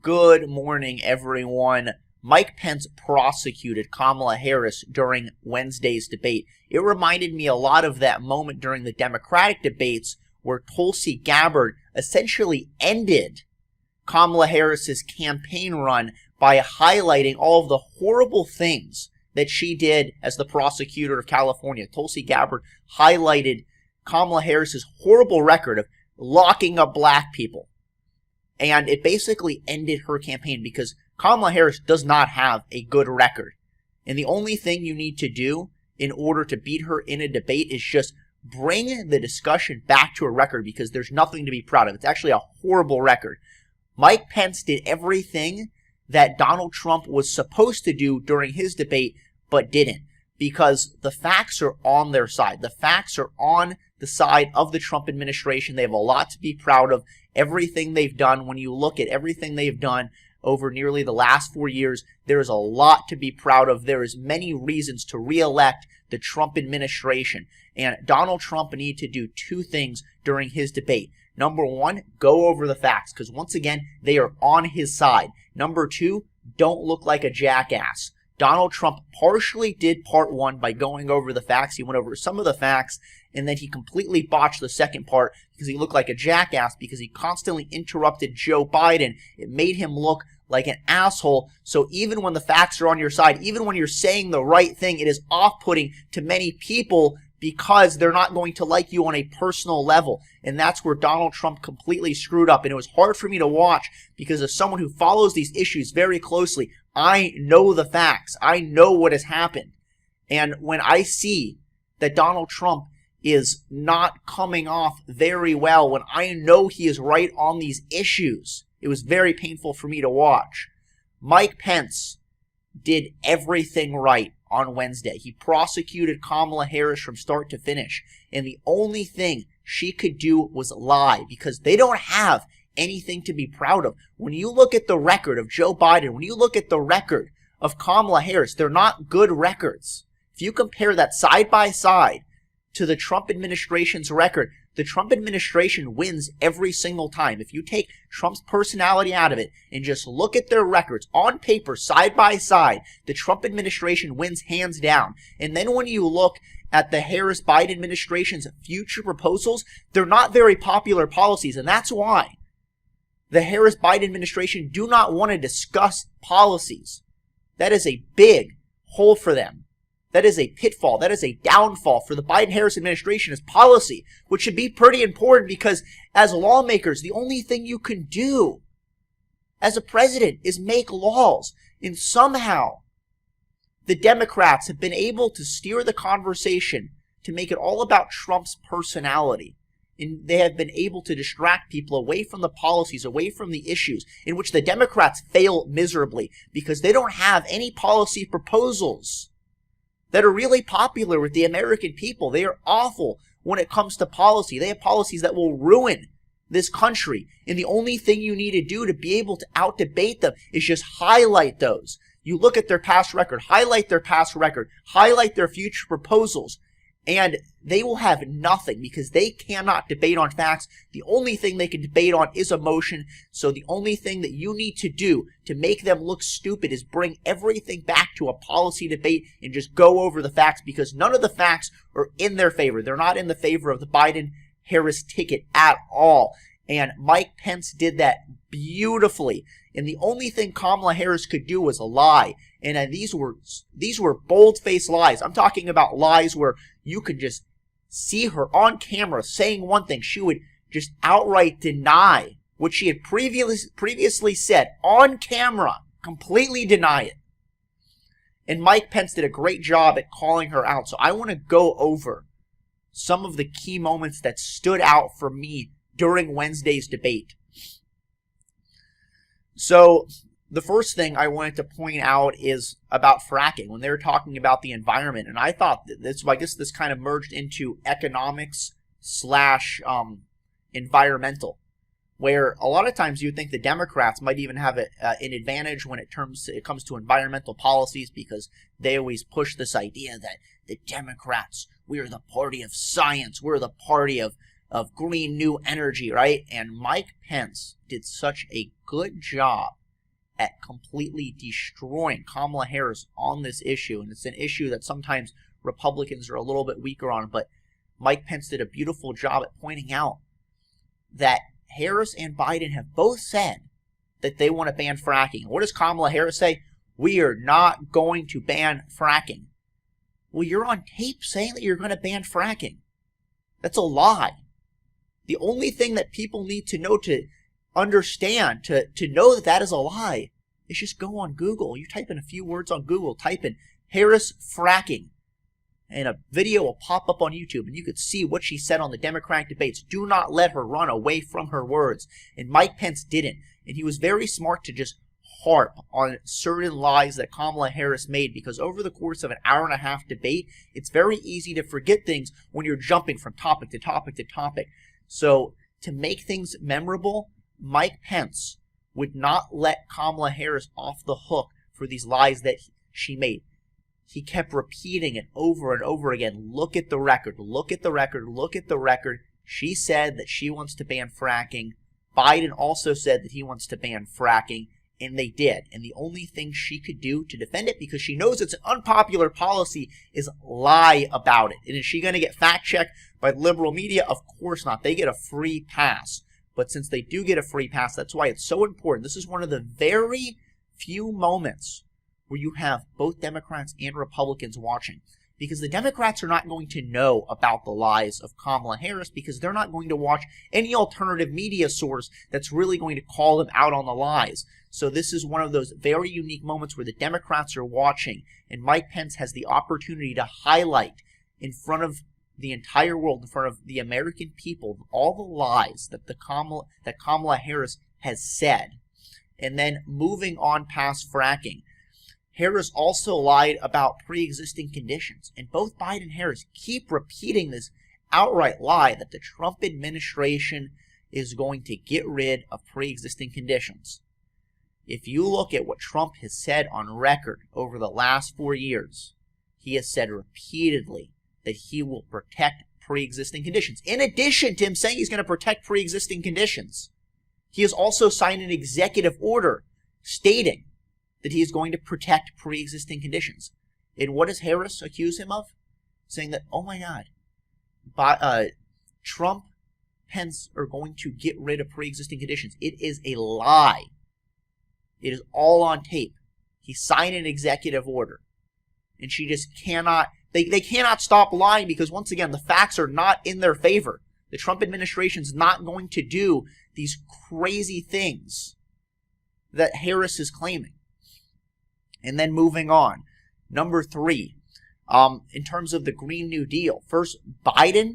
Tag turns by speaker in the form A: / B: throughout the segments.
A: Good morning, everyone. Mike Pence prosecuted Kamala Harris during Wednesday's debate. It reminded me a lot of that moment during the Democratic debates where Tulsi Gabbard essentially ended Kamala Harris's campaign run by highlighting all of the horrible things that she did as the prosecutor of California. Tulsi Gabbard highlighted Kamala Harris's horrible record of locking up black people. And it basically ended her campaign because Kamala Harris does not have a good record. And the only thing you need to do in order to beat her in a debate is just bring the discussion back to a record, because there's nothing to be proud of. It's actually a horrible record. Mike Pence did everything that Donald Trump was supposed to do during his debate, but didn't, because the facts are on their side. The facts are on the side of the Trump administration. They have a lot to be proud of. Everything they've done, when you look at everything they've done over nearly the last 4 years, there is a lot to be proud of. There is many reasons to re-elect the Trump administration. And Donald Trump needed to do two things during his debate. Number one, go over the facts, because once again, they are on his side. Number two, don't look like a jackass. Donald Trump partially did part one by going over the facts. He went over some of the facts, and then he completely botched the second part because he looked like a jackass because he constantly interrupted Joe Biden. It made him look like an asshole. So even when the facts are on your side, even when you're saying the right thing, it is off-putting to many people because they're not going to like you on a personal level. And that's where Donald Trump completely screwed up. And it was hard for me to watch because as someone who follows these issues very closely, I know the facts. I know what has happened. And when I see that Donald Trump is not coming off very well, when I know he is right on these issues, it was very painful for me to watch. Mike Pence did everything right on Wednesday. He prosecuted Kamala Harris from start to finish. And the only thing she could do was lie, because they don't have anything to be proud of. When you look at the record of Joe Biden, when you look at the record of Kamala Harris, they're not good records. If you compare that side by side to the Trump administration's record, the Trump administration wins every single time. If you take Trump's personality out of it and just look at their records on paper, side by side, the Trump administration wins hands down. And then when you look at the Harris-Biden administration's future proposals, they're not very popular policies, and that's why the Harris-Biden administration do not want to discuss policies. That is a big hole for them. That is a pitfall. That is a downfall for the Biden-Harris administration as policy, which should be pretty important because as lawmakers, the only thing you can do as a president is make laws. And somehow the Democrats have been able to steer the conversation to make it all about Trump's personality. And they have been able to distract people away from the policies, away from the issues, in which the Democrats fail miserably because they don't have any policy proposals that are really popular with the American people. They are awful when it comes to policy. They have policies that will ruin this country. And the only thing you need to do to be able to out-debate them is just highlight those. You look at their past record, highlight their past record, highlight their future proposals, and they will have nothing because they cannot debate on facts. The only thing they can debate on is emotion. So the only thing that you need to do to make them look stupid is bring everything back to a policy debate and just go over the facts, because none of the facts are in their favor. They're not in the favor of the Biden-Harris ticket at all. And Mike Pence did that beautifully. And the only thing Kamala Harris could do was lie. And these were bold-faced lies. I'm talking about lies where you could just see her on camera saying one thing. She would just outright deny what she had previously said on camera, completely deny it. And Mike Pence did a great job at calling her out. So I want to go over some of the key moments that stood out for me during Wednesday's debate. So the first thing I wanted to point out is about fracking, when they were talking about the environment. And I thought this, I guess this kind of merged into economics / environmental, where a lot of times you think the Democrats might even have an advantage when it comes to environmental policies, because they always push this idea that the Democrats, we're the party of science, we're the party of green new energy, right? And Mike Pence did such a good job at completely destroying Kamala Harris on this issue. And it's an issue that sometimes Republicans are a little bit weaker on, but Mike Pence did a beautiful job at pointing out that Harris and Biden have both said that they want to ban fracking. What does Kamala Harris say? We are not going to ban fracking. Well, you're on tape saying that you're going to ban fracking. That's a lie. The only thing that people need to know, to understand, to know that that is a lie, is just go on Google. You type in a few words on Google, type in Harris fracking, and a video will pop up on YouTube, and you could see what she said on the Democratic debates. Do not let her run away from her words. And Mike Pence didn't. And he was very smart to just harp on certain lies that Kamala Harris made, because over the course of an hour-and-a-half debate, it's very easy to forget things when you're jumping from topic to topic to topic. So to make things memorable, Mike Pence would not let Kamala Harris off the hook for these lies that she made. He kept repeating it over and over again. Look at the record, look at the record, look at the record. She said that she wants to ban fracking. Biden also said that he wants to ban fracking, and they did. And the only thing she could do to defend it, because she knows it's an unpopular policy, is lie about it. And is she going to get fact-checked by the liberal media? Of course not. They get a free pass. But since they do get a free pass, that's why it's so important. This is one of the very few moments where you have both Democrats and Republicans watching. Because the Democrats are not going to know about the lies of Kamala Harris, because they're not going to watch any alternative media source that's really going to call them out on the lies. So this is one of those very unique moments where the Democrats are watching, and Mike Pence has the opportunity to highlight in front of the entire world, in front of the American people, all the lies that Kamala Harris has said. And then moving on past fracking, Harris also lied about pre-existing conditions. And both Biden and Harris keep repeating this outright lie that the Trump administration is going to get rid of pre-existing conditions. If you look at what Trump has said on record over the last 4 years, he has said repeatedly that he will protect pre-existing conditions. In addition to him saying he's going to protect pre-existing conditions, he has also signed an executive order stating that he is going to protect pre-existing conditions. And what does Harris accuse him of? Saying that, oh my God, Trump, Pence are going to get rid of pre-existing conditions. It is a lie. It is all on tape. He signed an executive order. And she just cannot, they cannot stop lying, because once again, the facts are not in their favor. The Trump administration is not going to do these crazy things that Harris is claiming. And then moving on, number 3, in terms of the Green New Deal. First, Biden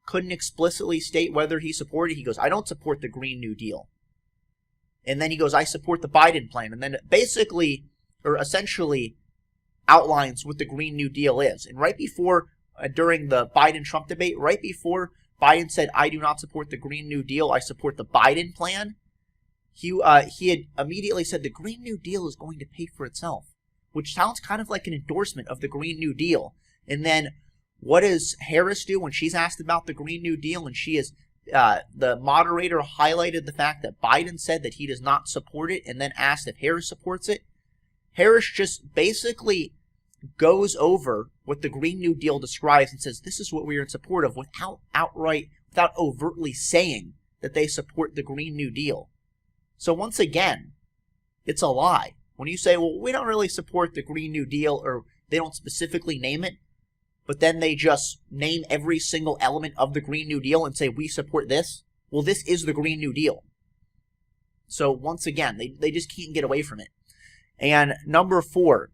A: couldn't explicitly state whether he supported it. He goes, I don't support the Green New Deal. And then he goes, I support the Biden plan. And then basically, or essentially, outlines what the Green New Deal is. And right before, during the Biden-Trump debate, right before Biden said, I do not support the Green New Deal, I support the Biden plan, he had immediately said the Green New Deal is going to pay for itself, which sounds kind of like an endorsement of the Green New Deal. And then what does Harris do when she's asked about the Green New Deal? And she is, the moderator highlighted the fact that Biden said that he does not support it, and then asked if Harris supports it. Harris just basically goes over what the Green New Deal describes and says this is what we are in support of, without overtly saying that they support the Green New Deal. So once again, it's a lie. When you say, well, we don't really support the Green New Deal, or they don't specifically name it, but then they just name every single element of the Green New Deal and say, we support this. Well, this is the Green New Deal. So once again, they just can't get away from it. And number 4,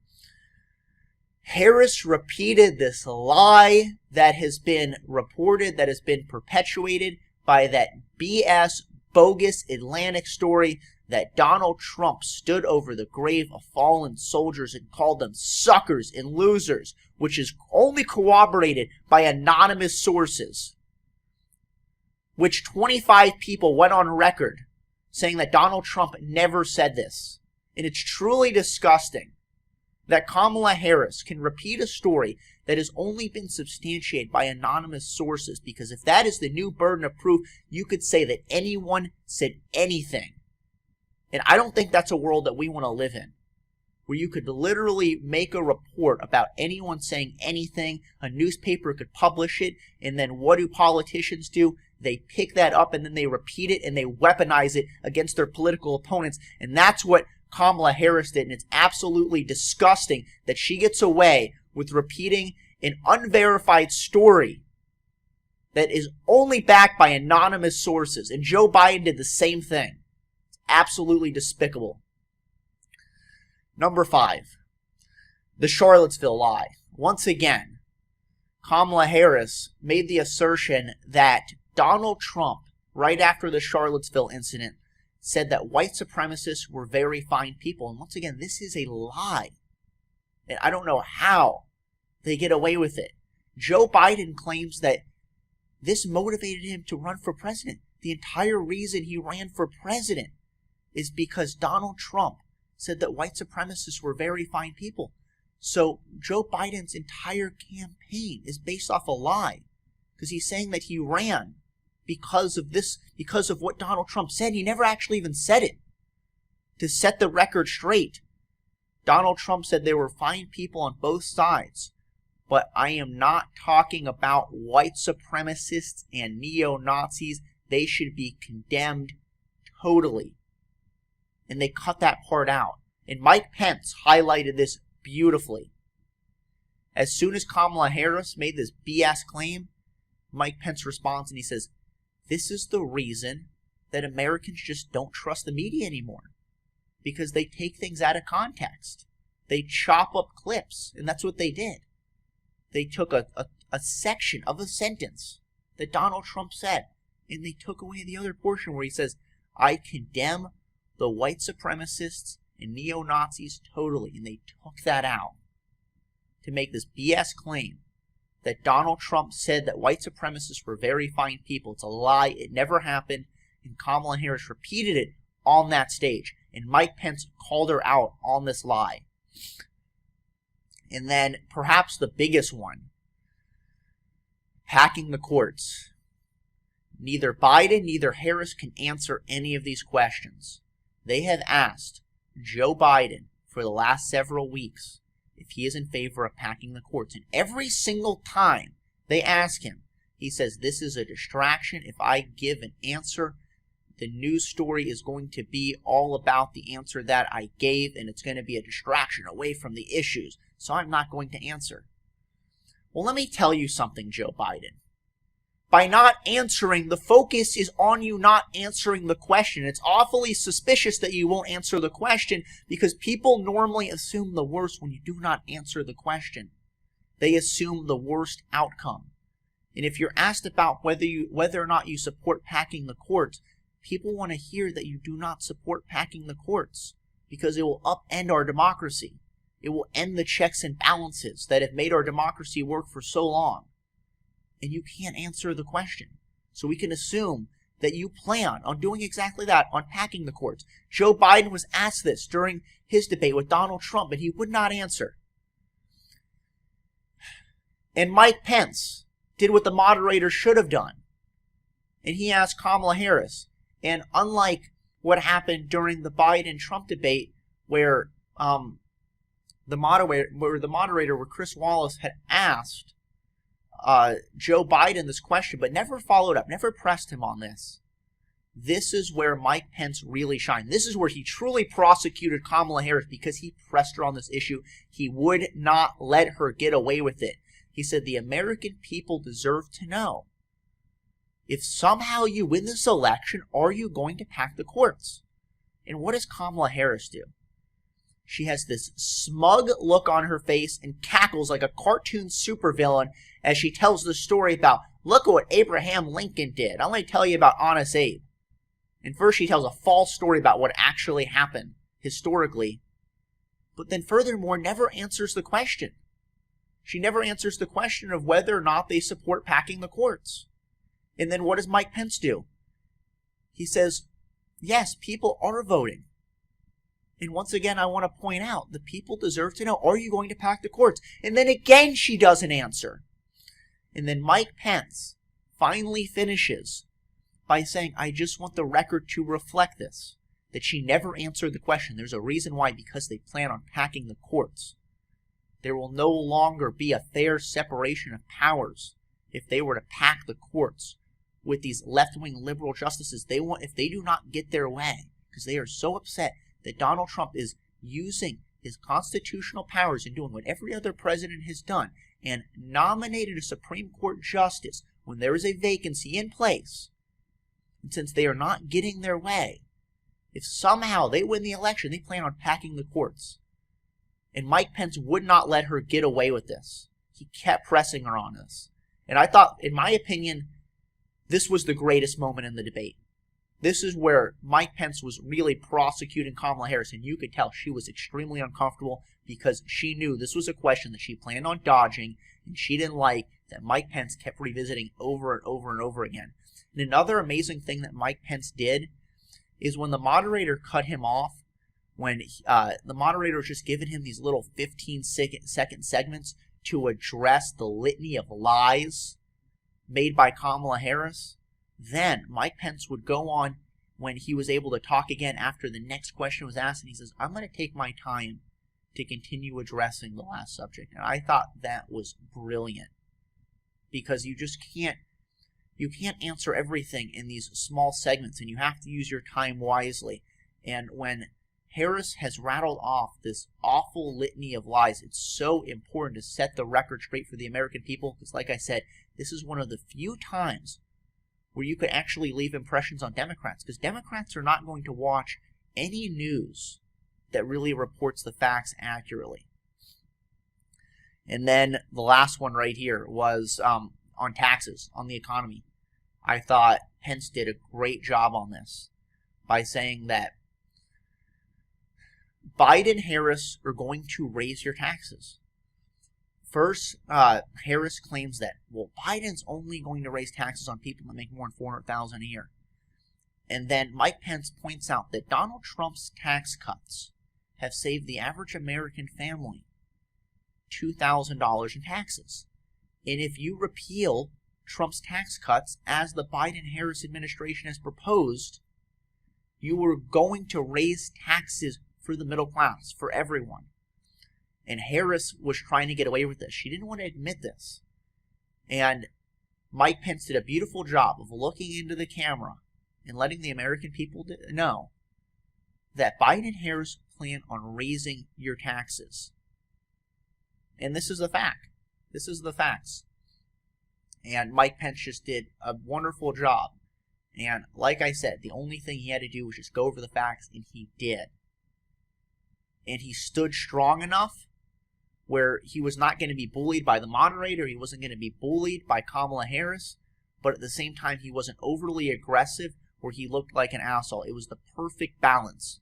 A: Harris repeated this lie that has been reported, that has been perpetuated by that BS, bogus Atlantic story that Donald Trump stood over the grave of fallen soldiers and called them suckers and losers, which is only corroborated by anonymous sources, which 25 people went on record saying that Donald Trump never said this. And it's truly disgusting that Kamala Harris can repeat a story that has only been substantiated by anonymous sources, because if that is the new burden of proof, you could say that anyone said anything And I don't think that's a world that we want to live in, where you could literally make a report about anyone saying anything, a newspaper could publish it, and then what do politicians do? They pick that up and then they repeat it and they weaponize it against their political opponents. And that's what Kamala Harris did. And it's absolutely disgusting that she gets away with repeating an unverified story that is only backed by anonymous sources. And Joe Biden did the same thing. It's absolutely despicable. Number 5, the Charlottesville lie. Once again, Kamala Harris made the assertion that Donald Trump, right after the Charlottesville incident, said that white supremacists were very fine people. And once again, this is a lie. And I don't know how they get away with it. Joe Biden claims that this motivated him to run for president. The entire reason he ran for president is because Donald Trump said that white supremacists were very fine people. So Joe Biden's entire campaign is based off a lie, because he's saying that he ran because of what Donald Trump said. He never actually even said it. To set the record straight, Donald Trump said there were fine people on both sides, but I am not talking about white supremacists and neo-Nazis. They should be condemned totally. And they cut that part out. And Mike Pence highlighted this beautifully. As soon as Kamala Harris made this BS claim, Mike Pence responds and he says, this is the reason that Americans just don't trust the media anymore. Because they take things out of context. They chop up clips. And that's what they did. They took a section of a sentence that Donald Trump said, and they took away the other portion where he says, I condemn the white supremacists and neo-Nazis totally. And they took that out to make this BS claim that Donald Trump said that white supremacists were very fine people. It's a lie. It never happened. And Kamala Harris repeated it on that stage. And Mike Pence called her out on this lie. And then perhaps the biggest one, hacking the courts. Neither Biden, neither Harris can answer any of these questions. They have asked Joe Biden for the last several weeks if he is in favor of hacking the courts. And every single time they ask him, he says, this is a distraction. If I give an answer, the news story is going to be all about the answer that I gave, and it's going to be a distraction away from the issues. So I'm not going to answer. Well, let me tell you something, Joe Biden. By not answering, the focus is on you not answering the question. It's awfully suspicious that you won't answer the question because people normally assume the worst when you do not answer the question. They assume the worst outcome. And if you're asked about whether or not you support packing the courts, people want to hear that you do not support packing the courts because it will upend our democracy. It will end the checks and balances that have made our democracy work for so long. And you can't answer the question. So we can assume that you plan on doing exactly that, on packing the courts. Joe Biden was asked this during his debate with Donald Trump, and he would not answer. And Mike Pence did what the moderator should have done. And he asked Kamala Harris. And unlike what happened during the Biden-Trump debate, where the moderator, Chris Wallace, had asked Joe Biden this question, but never followed up, never pressed him on this. This is where Mike Pence really shined. This is where he truly prosecuted Kamala Harris because he pressed her on this issue. He would not let her get away with it. He said the American people deserve to know, if somehow you win this election, are you going to pack the courts? And what does Kamala Harris do? She has this smug look on her face and cackles like a cartoon supervillain as she tells the story about, look at what Abraham Lincoln did. I'm going to tell you about Honest Abe. And first she tells a false story about what actually happened historically. But then furthermore, never answers the question. She never answers the question of whether or not they support packing the courts. And then what does Mike Pence do? He says, yes, people are voting. And once again, I want to point out, the people deserve to know, are you going to pack the courts? And then again, she doesn't answer. And then Mike Pence finally finishes by saying, I just want the record to reflect this. that she never answered the question. There's a reason why, because they plan on packing the courts. There will no longer be a fair separation of powers if they were to pack the courts with these left-wing liberal justices. If they do not get their way, because they are so upset that Donald Trump is using his constitutional powers and doing what every other president has done and nominated a Supreme Court justice when there is a vacancy in place. And since they are not getting their way, if somehow they win the election, they plan on packing the courts. And Mike Pence would not let her get away with this. He kept pressing her on this. And I thought, in my opinion, this was the greatest moment in the debate. This is where Mike Pence was really prosecuting Kamala Harris, and you could tell she was extremely uncomfortable because she knew this was a question that she planned on dodging, and she didn't like that Mike Pence kept revisiting over and over and over again. And another amazing thing that Mike Pence did is when the moderator cut him off, when the moderator was just giving him these little 15-second segments to address the litany of lies made by Kamala Harris, then Mike Pence would go on when he was able to talk again after the next question was asked, and he says, I'm going to take my time to continue addressing the last subject. And I thought that was brilliant, because you just can't answer everything in these small segments, and you have to use your time wisely. And when Harris has rattled off this awful litany of lies, it's so important to set the record straight for the American people, because like I said, this is one of the few times where you could actually leave impressions on Democrats, because Democrats are not going to watch any news that really reports the facts accurately. And then the last one right here was on taxes, on the economy. I thought Pence did a great job on this by saying that Biden and Harris are going to raise your taxes. First, Harris claims that, well, Biden's only going to raise taxes on people that make more than $400,000 a year. And then Mike Pence points out that Donald Trump's tax cuts have saved the average American family $2,000 in taxes. And if you repeal Trump's tax cuts, as the Biden-Harris administration has proposed, you are going to raise taxes for the middle class, for everyone. And Harris was trying to get away with this. She didn't want to admit this. And Mike Pence did a beautiful job of looking into the camera and letting the American people know that Biden and Harris plan on raising your taxes. And this is the fact. This is the facts. And Mike Pence just did a wonderful job. And like I said, the only thing he had to do was just go over the facts, and he did. And he stood strong enough where he was not going to be bullied by the moderator, he wasn't going to be bullied by Kamala Harris, but at the same time he wasn't overly aggressive where he looked like an asshole. It was the perfect balance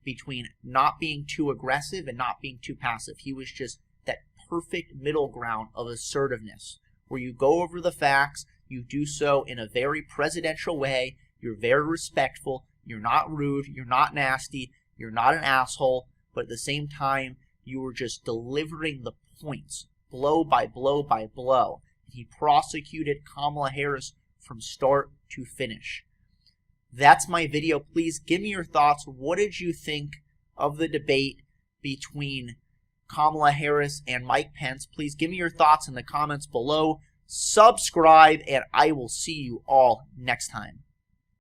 A: between not being too aggressive and not being too passive. He was just that perfect middle ground of assertiveness, where you go over the facts, you do so in a very presidential way, you're very respectful, you're not rude, you're not nasty, you're not an asshole, but at the same time, you were just delivering the points, blow by blow by blow. He prosecuted Kamala Harris from start to finish. That's my video. Please give me your thoughts. What did you think of the debate between Kamala Harris and Mike Pence? Please give me your thoughts in the comments below. Subscribe, and I will see you all next time.